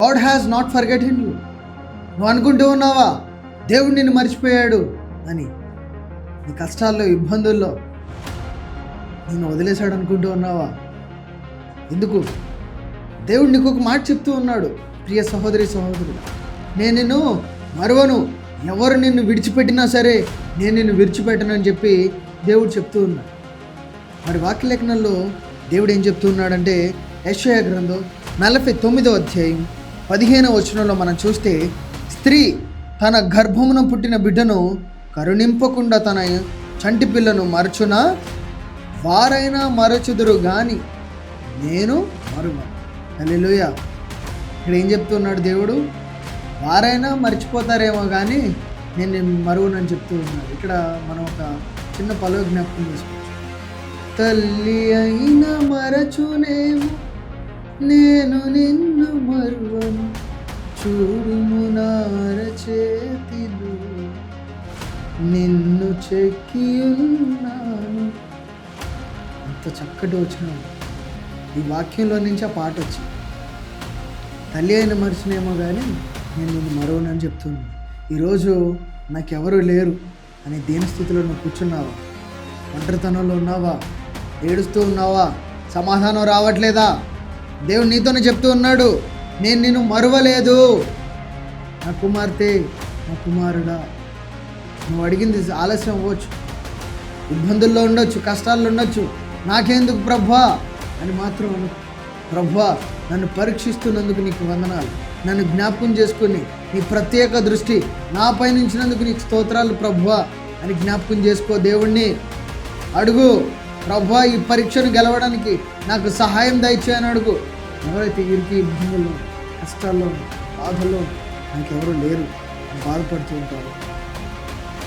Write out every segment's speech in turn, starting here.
God has not forgotten you. నువ్వు అనుకుంటూ ఉన్నావా దేవుడు నిన్ను మర్చిపోయాడు అని? నీ కష్టాల్లో, ఇబ్బందుల్లో నిన్ను వదిలేశాడు అనుకుంటూ ఉన్నావా? ఎందుకు? దేవుడు నీకు ఒక మాట చెప్తూ ఉన్నాడు, ప్రియ సహోదరి సహోదరుడు, నేను నిన్ను మరువను, ఎవరు నిన్ను విడిచిపెట్టినా సరే నేను నిన్ను విడిచిపెట్టను అని చెప్పి దేవుడు చెప్తూ ఉన్నాడు. మరి వాక్యలేఖనంలో దేవుడు ఏం చెప్తూ ఉన్నాడంటే, యెషయా గ్రంథం 49వ అధ్యాయం 15వ వచనంలో మనం చూస్తే, స్త్రీ తన గర్భమున పుట్టిన బిడ్డను కరుణింపకుండా తన చంటి పిల్లను మరచునా? వారైనా మరచుదురు గాని నేను మరువను. హల్లెలూయా. ఇక్కడ ఏం చెప్తున్నాడు దేవుడు? వారైనా మర్చిపోతారేమో కానీ నేను నిన్ను మరువనని చెప్తూ ఉన్నాడు. ఇక్కడ మనం ఒక చిన్న పలువు జ్ఞాపకం చేసుకోవచ్చు. తల్లి అయినా మరచునేమో, నేను నిన్ను మరువను, చూడుము నారచేతిలో నిన్ను చెక్కి ఉన్నాను. అంత చక్కటి వచ్చిన ఈ వాక్యంలో నుంచి ఆ పాట వచ్చి, తల్లి అయిన మరిచినేమో కానీ నేను నిన్ను మరువనని చెప్తున్నాను. ఈరోజు నాకెవరూ లేరు అని దేని స్థితిలో నువ్వు కూర్చున్నావా? ఒంటరితనంలో ఉన్నావా? ఏడుస్తూ ఉన్నావా? సమాధానం రావట్లేదా? దేవుడు నీతోనే చెప్తూ ఉన్నాడు, నేను నిన్ను మరువలేదు. నా కుమార్తె, నా కుమారుడా, నువ్వు అడిగింది ఆలస్యం అవ్వచ్చు, ఇబ్బందుల్లో ఉండొచ్చు, కష్టాల్లో ఉండొచ్చు, నాకెందుకు ప్రభువా అని మాత్రం అను. ప్రభువా, నన్ను పరీక్షిస్తున్నందుకు నీకు వందనాలు, నన్ను జ్ఞాపకం చేసుకుని నీ ప్రత్యేక దృష్టి నాపై నుంచినందుకు నీకు స్తోత్రాలు ప్రభువా అని జ్ఞాపకం చేసుకో. దేవుణ్ణి అడుగు, ప్రభువా ఈ పరీక్షను గెలవడానికి నాకు సహాయం దయచేయని అడుగు. ఎవరైతే వీరికి ఇబ్బందుల్లో, కష్టాల్లో, బాధల్లో నాకెవరూ లేరు బాధపడుతూ ఉంటారు,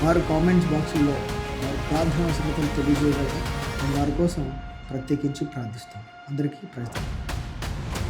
వారు కామెంట్స్ బాక్సుల్లో వారి ప్రార్థనా సంగతులు తెలియజేయగలరు. వారి కోసం ప్రత్యేకించి ప్రార్థిస్తాం. అందరికీ ప్రయత్నం.